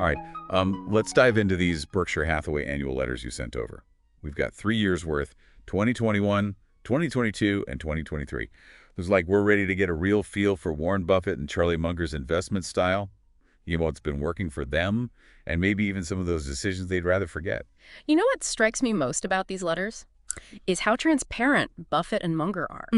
All right, let's dive into these Berkshire Hathaway annual letters you sent over. We've got 3 years worth, 2021, 2022, and 2023. It's like we're ready to get a real feel for Warren Buffett and Charlie Munger's investment style, what's been working for them, and maybe even some of those decisions they'd rather forget. You know what strikes me most about these letters? Is how transparent Buffett and Munger are.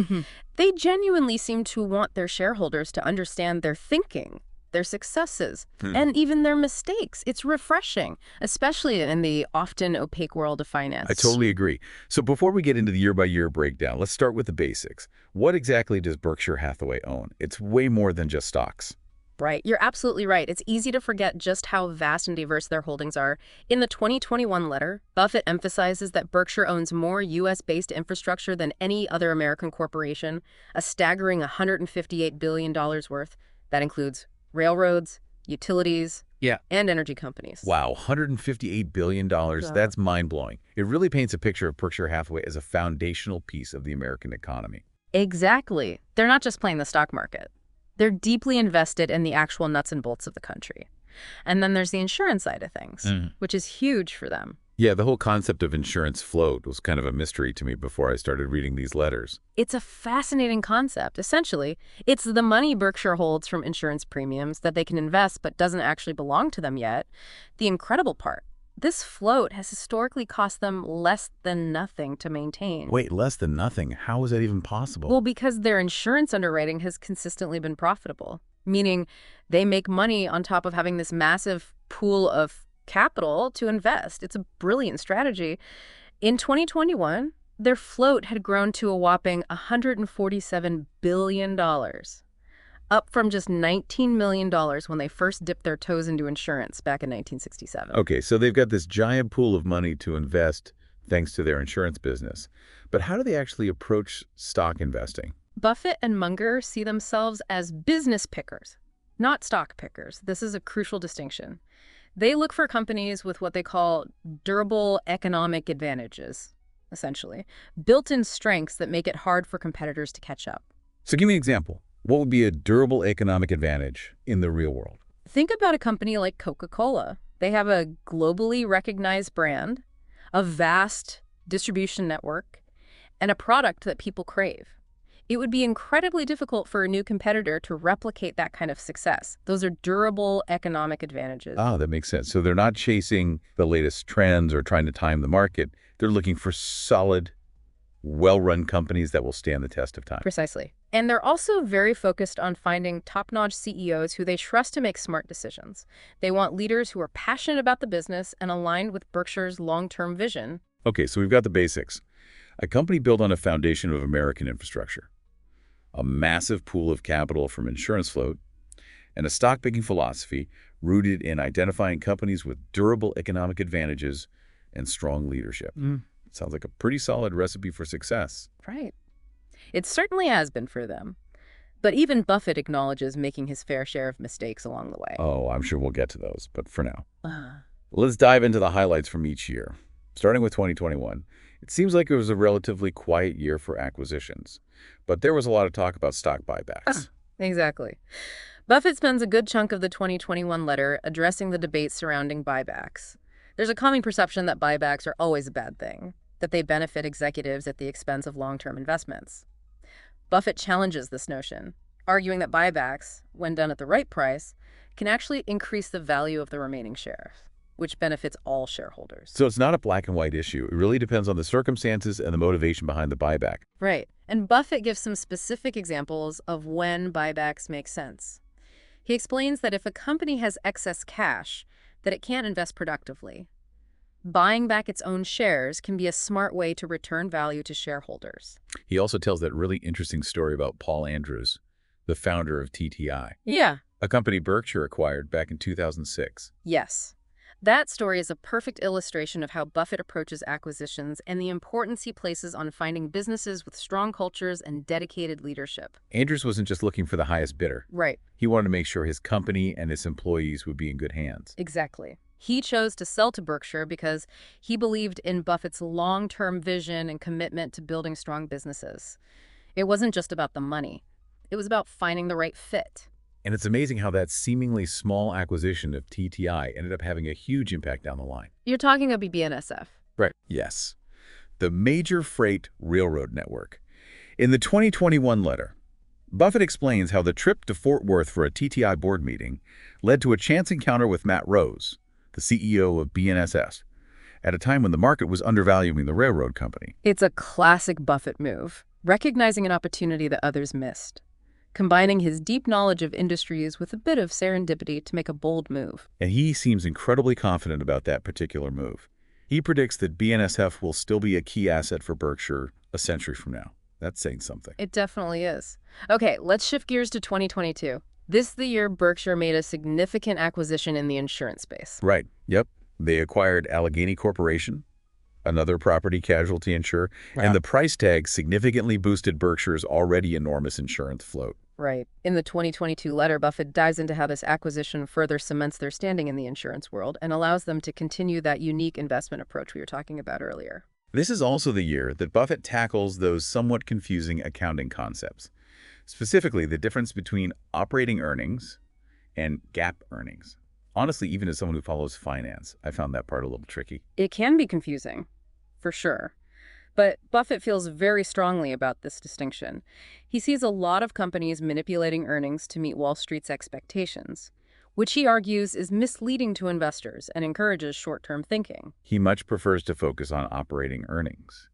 They genuinely seem to want their shareholders to understand their thinking, their successes, and even their mistakes. It's refreshing, especially in the often opaque world of finance. I totally agree. So before we get into the year-by-year breakdown, let's start with the basics. What exactly does Berkshire Hathaway own? It's way more than just stocks. Right. You're absolutely right. It's easy to forget just how vast and diverse their holdings are. In the 2021 letter, Buffett emphasizes that Berkshire owns more U.S.-based infrastructure than any other American corporation, a staggering $158 billion worth. That includes railroads, utilities, and energy companies. Wow, $158 billion. That's mind-blowing. It really paints a picture of Berkshire Hathaway as a foundational piece of the American economy. Exactly. They're not just playing the stock market. They're deeply invested in the actual nuts and bolts of the country. And then there's the insurance side of things, which is huge for them. Yeah, the whole concept of insurance float was kind of a mystery to me before I started reading these letters. It's a fascinating concept. Essentially, it's the money Berkshire holds from insurance premiums that they can invest but doesn't actually belong to them yet. The incredible part, this float has historically cost them less than nothing to maintain. Wait, less than nothing? How is that even possible? Well, because their insurance underwriting has consistently been profitable, meaning they make money on top of having this massive pool of capital to invest. It's a brilliant strategy. In 2021, their float had grown to a whopping $147 billion, up from just $19 million when they first dipped their toes into insurance back in 1967. Okay, so they've got this giant pool of money to invest thanks to their insurance business. But how do they actually approach stock investing? Buffett and Munger see themselves as business pickers, not stock pickers. This is a crucial distinction. They look for companies with what they call durable economic advantages, essentially, built-in strengths that make it hard for competitors to catch up. So give me an example. What would be a durable economic advantage in the real world? Think about a company like Coca-Cola. They have a globally recognized brand, a vast distribution network, and a product that people crave. It would be incredibly difficult for a new competitor to replicate that kind of success. Those are durable economic advantages. Ah, that makes sense. So they're not chasing the latest trends or trying to time the market. They're looking for solid, well-run companies that will stand the test of time. Precisely. And they're also very focused on finding top-notch CEOs who they trust to make smart decisions. They want leaders who are passionate about the business and aligned with Berkshire's long-term vision. Okay, so we've got the basics. A company built on a foundation of American infrastructure, a massive pool of capital from insurance float, and a stock-picking philosophy rooted in identifying companies with durable economic advantages and strong leadership. Sounds like a pretty solid recipe for success. Right. It certainly has been for them. But even Buffett acknowledges making his fair share of mistakes along the way. Oh, I'm sure we'll get to those, but for now. Let's dive into the highlights from each year. Starting with 2021, it seems like it was a relatively quiet year for acquisitions, but there was a lot of talk about stock buybacks. Exactly. Buffett spends a good chunk of the 2021 letter addressing the debate surrounding buybacks. There's a common perception that buybacks are always a bad thing, that they benefit executives at the expense of long-term investments. Buffett challenges this notion, arguing that buybacks, when done at the right price, can actually increase the value of the remaining shares, which benefits all shareholders. So it's not a black and white issue. It really depends on the circumstances and the motivation behind the buyback. Right. And Buffett gives some specific examples of when buybacks make sense. He explains that if a company has excess cash, that it can't invest productively. Buying back its own shares can be a smart way to return value to shareholders. He also tells that really interesting story about Paul Andrews, the founder of TTI. Yeah. A company Berkshire acquired back in 2006. Yes. That story is a perfect illustration of how Buffett approaches acquisitions and the importance he places on finding businesses with strong cultures and dedicated leadership. Andrews wasn't just looking for the highest bidder. Right. He wanted to make sure his company and its employees would be in good hands. Exactly. He chose to sell to Berkshire because he believed in Buffett's long-term vision and commitment to building strong businesses. It wasn't just about the money. It was about finding the right fit. And it's amazing how that seemingly small acquisition of TTI ended up having a huge impact down the line. You're talking about BNSF. Right. Yes. The major freight railroad network. In the 2021 letter, Buffett explains how the trip to Fort Worth for a TTI board meeting led to a chance encounter with Matt Rose, the CEO of BNSF, at a time when the market was undervaluing the railroad company. It's a classic Buffett move, recognizing an opportunity that others missed, combining his deep knowledge of industries with a bit of serendipity to make a bold move. And he seems incredibly confident about that particular move. He predicts that BNSF will still be a key asset for Berkshire a century from now. That's saying something. It definitely is. Okay, let's shift gears to 2022. This is the year Berkshire made a significant acquisition in the insurance space. Right. Yep. They acquired Allegheny Corporation, another property casualty insurer, and the price tag significantly boosted Berkshire's already enormous insurance float. Right. In the 2022 letter, Buffett dives into how this acquisition further cements their standing in the insurance world and allows them to continue that unique investment approach we were talking about earlier. This is also the year that Buffett tackles those somewhat confusing accounting concepts, specifically the difference between operating earnings and GAAP earnings. Honestly, even as someone who follows finance, I found that part a little tricky. It can be confusing, for sure. But Buffett feels very strongly about this distinction. He sees a lot of companies manipulating earnings to meet Wall Street's expectations, which he argues is misleading to investors and encourages short-term thinking. He much prefers to focus on operating earnings,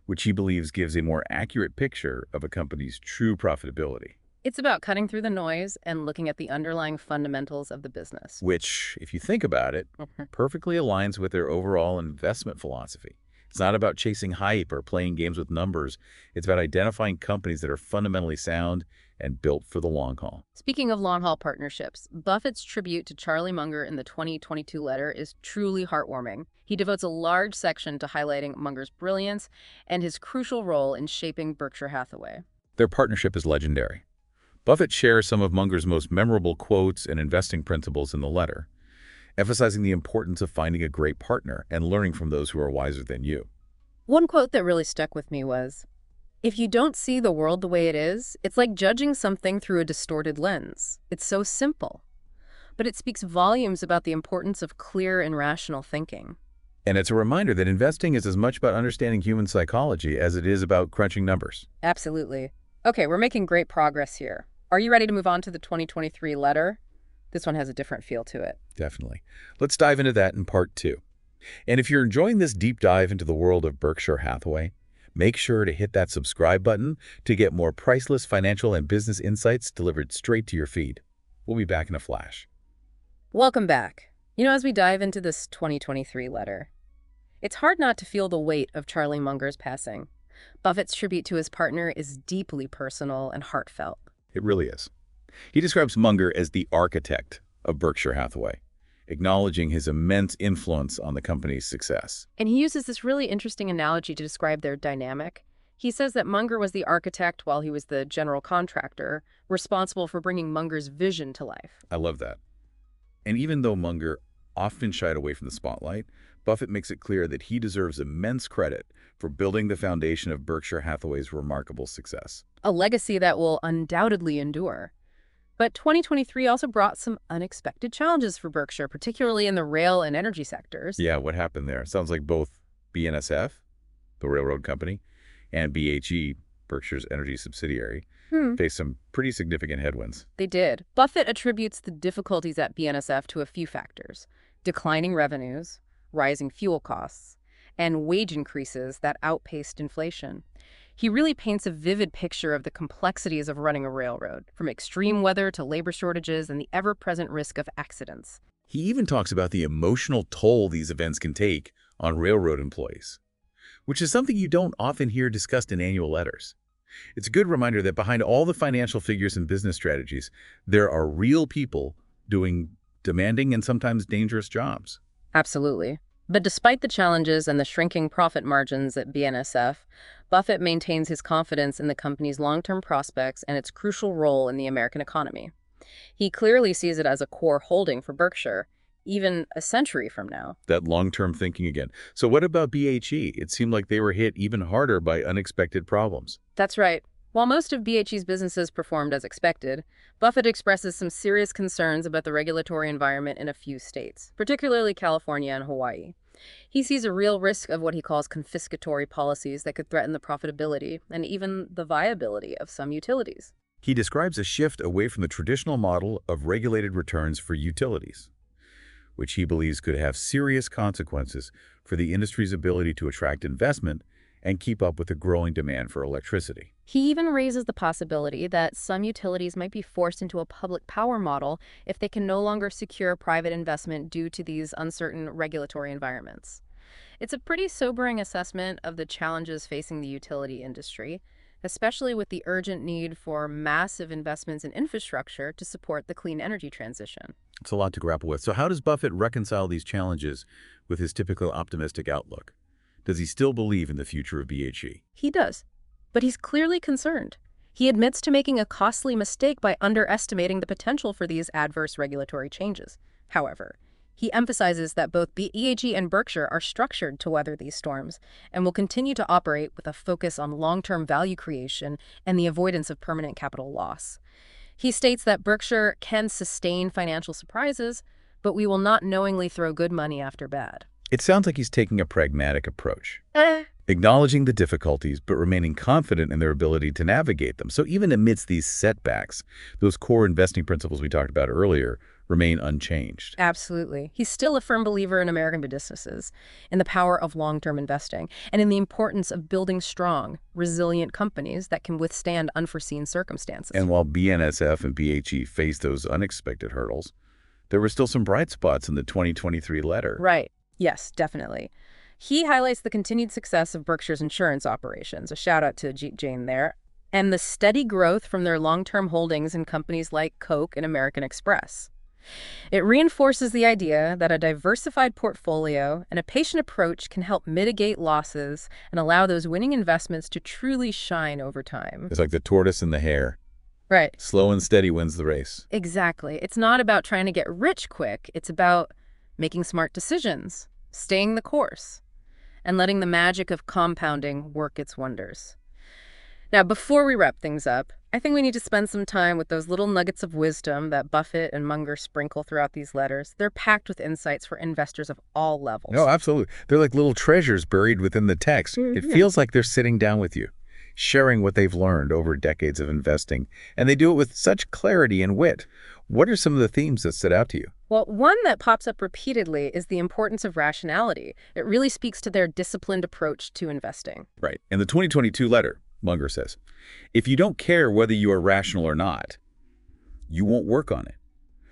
which he believes gives a more accurate picture of a company's true profitability. It's about cutting through the noise and looking at the underlying fundamentals of the business. Which, if you think about it, perfectly aligns with their overall investment philosophy. It's not about chasing hype or playing games with numbers. It's about identifying companies that are fundamentally sound and built for the long haul. Speaking of long-haul partnerships, Buffett's tribute to Charlie Munger in the 2022 letter is truly heartwarming. He devotes a large section to highlighting Munger's brilliance and his crucial role in shaping Berkshire Hathaway. Their partnership is legendary. Buffett shares some of Munger's most memorable quotes and investing principles in the letter, emphasizing the importance of finding a great partner and learning from those who are wiser than you. One quote that really stuck with me was, "If you don't see the world the way it is, it's like judging something through a distorted lens. It's so simple, but it speaks volumes about the importance of clear and rational thinking." And it's a reminder that investing is as much about understanding human psychology as it is about crunching numbers. Absolutely. Okay, we're making great progress here. Are you ready to move on to the 2023 letter? This one has a different feel to it. Definitely. Let's dive into that in part 2. And if you're enjoying this deep dive into the world of Berkshire Hathaway, make sure to hit that subscribe button to get more priceless financial and business insights delivered straight to your feed. We'll be back in a flash. Welcome back. As we dive into this 2023 letter, it's hard not to feel the weight of Charlie Munger's passing. Buffett's tribute to his partner is deeply personal and heartfelt. It really is. He describes Munger as the architect of Berkshire Hathaway, acknowledging his immense influence on the company's success. And he uses this really interesting analogy to describe their dynamic. He says that Munger was the architect while he was the general contractor, responsible for bringing Munger's vision to life. I love that. And even though Munger often shied away from the spotlight, Buffett makes it clear that he deserves immense credit for building the foundation of Berkshire Hathaway's remarkable success. A legacy that will undoubtedly endure. But 2023 also brought some unexpected challenges for Berkshire, particularly in the rail and energy sectors. Yeah, what happened there? Sounds like both BNSF, the railroad company, and BHE, Berkshire's energy subsidiary, faced some pretty significant headwinds. They did. Buffett attributes the difficulties at BNSF to a few factors: declining revenues, rising fuel costs, and wage increases that outpaced inflation. He really paints a vivid picture of the complexities of running a railroad, from extreme weather to labor shortages and the ever-present risk of accidents. He even talks about the emotional toll these events can take on railroad employees, which is something you don't often hear discussed in annual letters. It's a good reminder that behind all the financial figures and business strategies, there are real people doing demanding and sometimes dangerous jobs. Absolutely. But despite the challenges and the shrinking profit margins at BNSF, Buffett maintains his confidence in the company's long-term prospects and its crucial role in the American economy. He clearly sees it as a core holding for Berkshire, even a century from now. That long-term thinking again. So what about BHE? It seemed like they were hit even harder by unexpected problems. That's right. While most of BHE's businesses performed as expected, Buffett expresses some serious concerns about the regulatory environment in a few states, particularly California and Hawaii. He sees a real risk of what he calls confiscatory policies that could threaten the profitability and even the viability of some utilities. He describes a shift away from the traditional model of regulated returns for utilities, which he believes could have serious consequences for the industry's ability to attract investment and keep up with the growing demand for electricity. He even raises the possibility that some utilities might be forced into a public power model if they can no longer secure private investment due to these uncertain regulatory environments. It's a pretty sobering assessment of the challenges facing the utility industry, especially with the urgent need for massive investments in infrastructure to support the clean energy transition. It's a lot to grapple with. So how does Buffett reconcile these challenges with his typical optimistic outlook? Does he still believe in the future of BHE? He does, but he's clearly concerned. He admits to making a costly mistake by underestimating the potential for these adverse regulatory changes. However, he emphasizes that both BHE and Berkshire are structured to weather these storms and will continue to operate with a focus on long-term value creation and the avoidance of permanent capital loss. He states that Berkshire can sustain financial surprises, but we will not knowingly throw good money after bad. It sounds like he's taking a pragmatic approach, acknowledging the difficulties but remaining confident in their ability to navigate them. So even amidst these setbacks, those core investing principles we talked about earlier remain unchanged. Absolutely. He's still a firm believer in American businesses, in the power of long-term investing, and in the importance of building strong, resilient companies that can withstand unforeseen circumstances. And while BNSF and BHE faced those unexpected hurdles, there were still some bright spots in the 2023 letter. Right. Yes, definitely. He highlights the continued success of Berkshire's insurance operations, a shout out to Jeet Jane there, and the steady growth from their long-term holdings in companies like Coke and American Express. It reinforces the idea that a diversified portfolio and a patient approach can help mitigate losses and allow those winning investments to truly shine over time. It's like the tortoise and the hare. Right. Slow and steady wins the race. Exactly. It's not about trying to get rich quick. It's about making smart decisions, staying the course, and letting the magic of compounding work its wonders. Now, before we wrap things up, I think we need to spend some time with those little nuggets of wisdom that Buffett and Munger sprinkle throughout these letters. They're packed with insights for investors of all levels. No, absolutely. They're like little treasures buried within the text. It feels like they're sitting down with you, sharing what they've learned over decades of investing, and they do it with such clarity and wit. What are some of the themes that stood out to you? Well, one that pops up repeatedly is the importance of rationality. It really speaks to their disciplined approach to investing. Right. In the 2022 letter, Munger says, if you don't care whether you are rational or not, you won't work on it.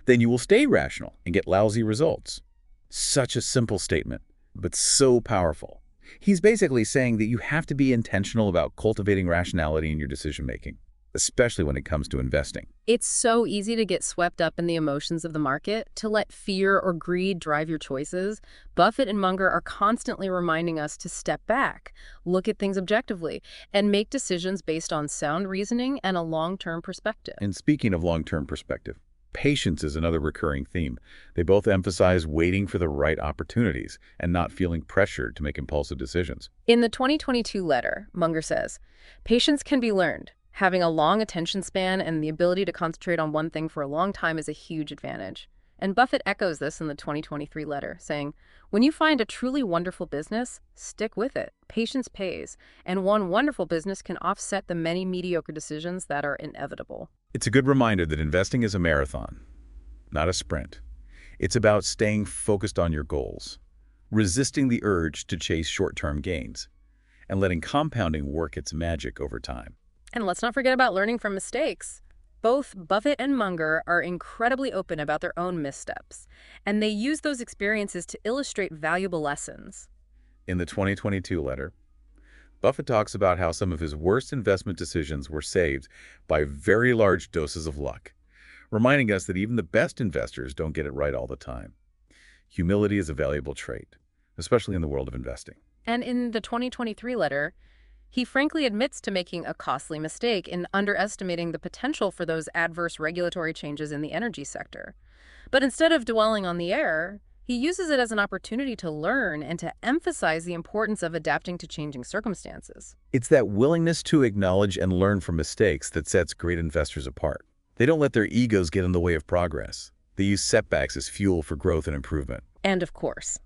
Then you will stay rational and get lousy results. Such a simple statement, but so powerful. He's basically saying that you have to be intentional about cultivating rationality in your decision-making, especially when it comes to investing. It's so easy to get swept up in the emotions of the market, to let fear or greed drive your choices. Buffett and Munger are constantly reminding us to step back, look at things objectively, and make decisions based on sound reasoning and a long-term perspective. And speaking of long-term perspective, patience is another recurring theme. They both emphasize waiting for the right opportunities and not feeling pressured to make impulsive decisions. In the 2022 letter, Munger says, patience can be learned. Having a long attention span and the ability to concentrate on one thing for a long time is a huge advantage. And Buffett echoes this in the 2023 letter, saying, when you find a truly wonderful business, stick with it. Patience pays, and one wonderful business can offset the many mediocre decisions that are inevitable. It's a good reminder that investing is a marathon, not a sprint. It's about staying focused on your goals, resisting the urge to chase short-term gains, and letting compounding work its magic over time. And let's not forget about learning from mistakes. Both Buffett and Munger are incredibly open about their own missteps, and they use those experiences to illustrate valuable lessons. In the 2022 letter, Buffett talks about how some of his worst investment decisions were saved by very large doses of luck, reminding us that even the best investors don't get it right all the time. Humility is a valuable trait, especially in the world of investing. And in the 2023 letter, he frankly admits to making a costly mistake in underestimating the potential for those adverse regulatory changes in the energy sector. But instead of dwelling on the error, He uses it as an opportunity to learn and to emphasize the importance of adapting to changing circumstances. It's that willingness to acknowledge and learn from mistakes that sets great investors apart. They don't let their egos get in the way of progress. They use setbacks as fuel for growth and improvement. And of course,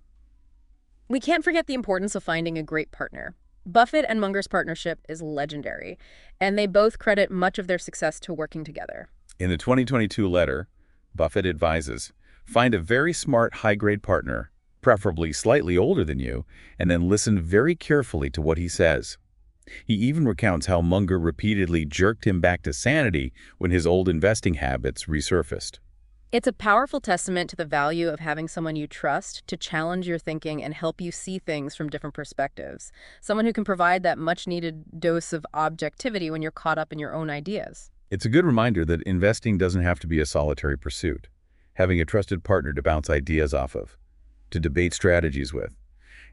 we can't forget the importance of finding a great partner. Buffett and Munger's partnership is legendary, and they both credit much of their success to working together. In the 2022 letter, Buffett advises, find a very smart, high-grade partner, preferably slightly older than you, and then listen very carefully to what he says. He even recounts how Munger repeatedly jerked him back to sanity when his old investing habits resurfaced. It's a powerful testament to the value of having someone you trust to challenge your thinking and help you see things from different perspectives. Someone who can provide that much-needed dose of objectivity when you're caught up in your own ideas. It's a good reminder that investing doesn't have to be a solitary pursuit. Having a trusted partner to bounce ideas off of, to debate strategies with,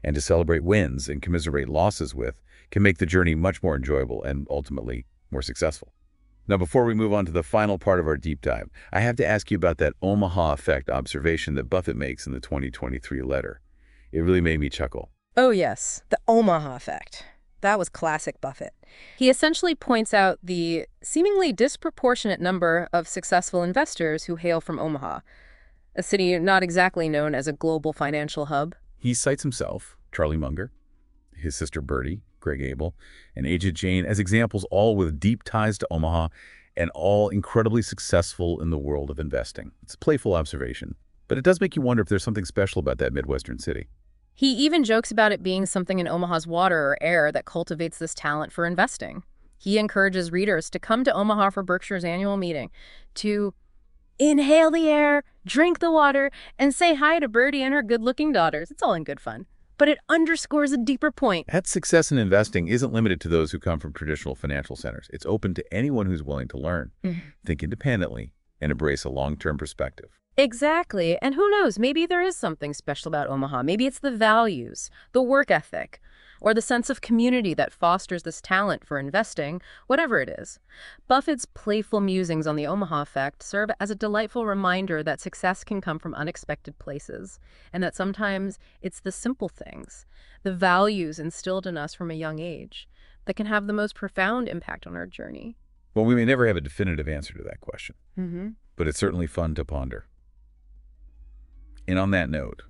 and to celebrate wins and commiserate losses with can make the journey much more enjoyable and ultimately more successful. Now, before we move on to the final part of our deep dive, I have to ask you about that Omaha effect observation that Buffett makes in the 2023 letter. It really made me chuckle. Oh yes, the Omaha effect. That was classic Buffett. He essentially points out the seemingly disproportionate number of successful investors who hail from Omaha, a city not exactly known as a global financial hub. He cites himself, Charlie Munger, his sister Bertie, Greg Abel, and agent Jane as examples, all with deep ties to Omaha and all incredibly successful in the world of investing. It's a playful observation, but it does make you wonder if there's something special about that Midwestern city. He even jokes about it being something in Omaha's water or air that cultivates this talent for investing. He encourages readers to come to Omaha for Berkshire's annual meeting, to inhale the air, drink the water, and say hi to Bertie and her good-looking daughters. It's all in good fun. But it underscores a deeper point. That success in investing isn't limited to those who come from traditional financial centers. It's open to anyone who's willing to learn, think independently, and embrace a long-term perspective. Exactly. And who knows, maybe there is something special about Omaha. Maybe it's the values, the work ethic, or the sense of community that fosters this talent for investing, whatever it is. Buffett's playful musings on the Omaha effect serve as a delightful reminder that success can come from unexpected places, and that sometimes it's the simple things, the values instilled in us from a young age, that can have the most profound impact on our journey. Well, we may never have a definitive answer to that question, but it's certainly fun to ponder. And on that note,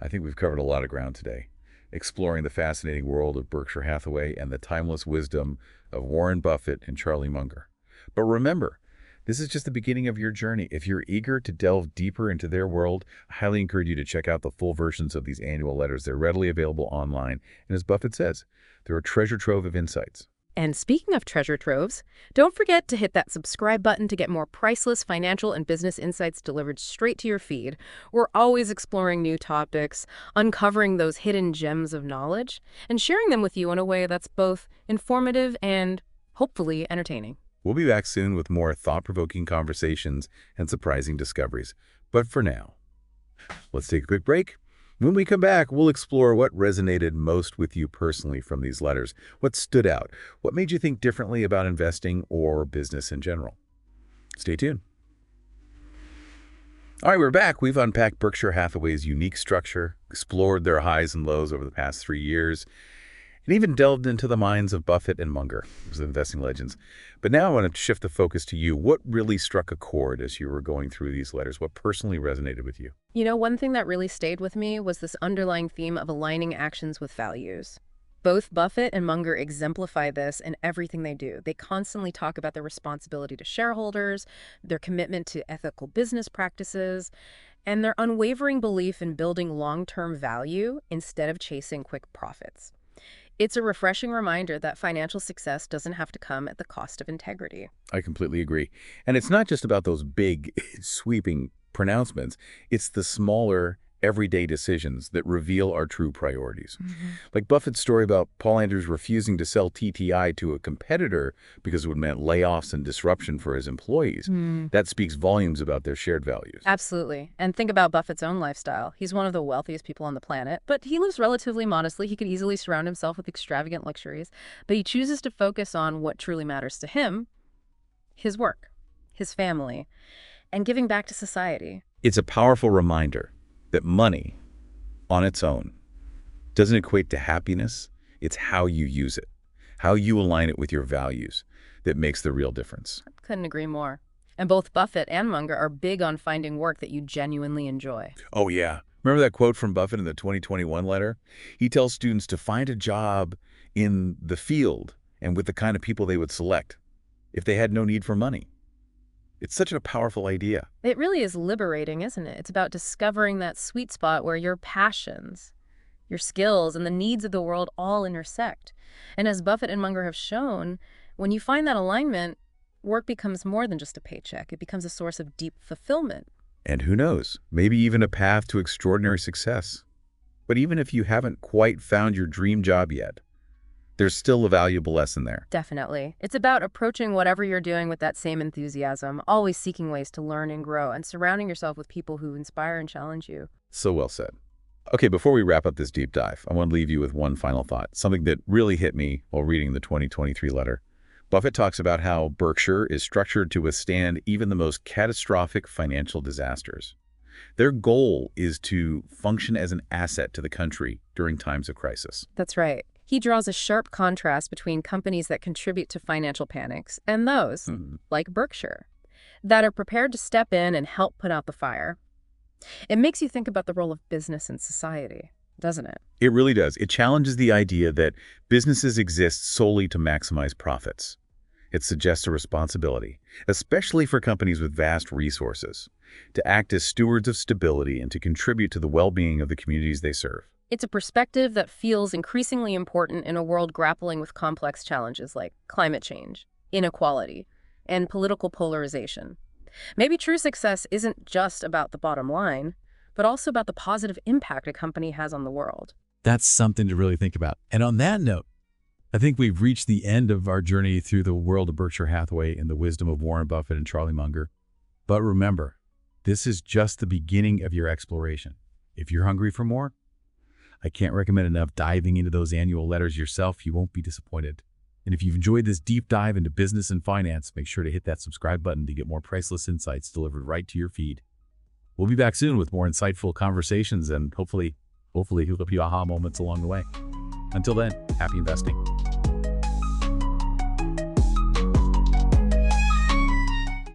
I think we've covered a lot of ground today, exploring the fascinating world of Berkshire Hathaway and the timeless wisdom of Warren Buffett and Charlie Munger. But remember, this is just the beginning of your journey. If you're eager to delve deeper into their world, I highly encourage you to check out the full versions of these annual letters. They're readily available online. And as Buffett says, they're a treasure trove of insights. And speaking of treasure troves, don't forget to hit that subscribe button to get more priceless financial and business insights delivered straight to your feed. We're always exploring new topics, uncovering those hidden gems of knowledge, and sharing them with you in a way that's both informative and hopefully entertaining. We'll be back soon with more thought-provoking conversations and surprising discoveries. But for now, let's take a quick break. When we come back, we'll explore what resonated most with you personally from these letters, what stood out, what made you think differently about investing or business in general. Stay tuned. All right, we're back. We've unpacked Berkshire Hathaway's unique structure, explored their highs and lows over the past 3 years, and even delved into the minds of Buffett and Munger, those investing legends. But now I want to shift the focus to you. What really struck a chord as you were going through these letters? What personally resonated with you? You know, one thing that really stayed with me was this underlying theme of aligning actions with values. Both Buffett and Munger exemplify this in everything they do. They constantly talk about their responsibility to shareholders, their commitment to ethical business practices, and their unwavering belief in building long-term value instead of chasing quick profits. It's a refreshing reminder that financial success doesn't have to come at the cost of integrity. I completely agree. And it's not just about those big, sweeping pronouncements. It's the smaller, everyday decisions that reveal our true priorities. Like Buffett's story about Paul Andrews refusing to sell TTI to a competitor because it would mean layoffs and disruption for his employees. That speaks volumes about their shared values. Absolutely. And think about Buffett's own lifestyle. He's one of the wealthiest people on the planet, but he lives relatively modestly. He could easily surround himself with extravagant luxuries, but he chooses to focus on what truly matters to him, his work, his family, and giving back to society. It's a powerful reminder that money, on its own, doesn't equate to happiness. It's how you use it, how you align it with your values that makes the real difference. Couldn't agree more. And both Buffett and Munger are big on finding work that you genuinely enjoy. Oh, yeah. Remember that quote from Buffett in the 2021 letter? He tells students to find a job in the field and with the kind of people they would select if they had no need for money. It's such a powerful idea. It really is liberating, isn't it? It's about discovering that sweet spot where your passions, your skills, and the needs of the world all intersect. And as Buffett and Munger have shown, when you find that alignment, work becomes more than just a paycheck. It becomes a source of deep fulfillment. And who knows, maybe even a path to extraordinary success. But even if you haven't quite found your dream job yet, there's still a valuable lesson there. Definitely. It's about approaching whatever you're doing with that same enthusiasm, always seeking ways to learn and grow, and surrounding yourself with people who inspire and challenge you. So well said. Okay, before we wrap up this deep dive, I want to leave you with one final thought, something that really hit me while reading the 2023 letter. Buffett talks about how Berkshire is structured to withstand even the most catastrophic financial disasters. Their goal is to function as an asset to the country during times of crisis. That's right. He draws a sharp contrast between companies that contribute to financial panics and those, like Berkshire, that are prepared to step in and help put out the fire. It makes you think about the role of business in society, doesn't it? It really does. It challenges the idea that businesses exist solely to maximize profits. It suggests a responsibility, especially for companies with vast resources, to act as stewards of stability and to contribute to the well-being of the communities they serve. It's a perspective that feels increasingly important in a world grappling with complex challenges like climate change, inequality, and political polarization. Maybe true success isn't just about the bottom line, but also about the positive impact a company has on the world. That's something to really think about. And on that note, I think we've reached the end of our journey through the world of Berkshire Hathaway and the wisdom of Warren Buffett and Charlie Munger. But remember, this is just the beginning of your exploration. If you're hungry for more, I can't recommend enough diving into those annual letters yourself. You won't be disappointed. And if you've enjoyed this deep dive into business and finance, make sure to hit that subscribe button to get more priceless insights delivered right to your feed. We'll be back soon with more insightful conversations and hopefully hook up you aha moments along the way. Until then, happy investing.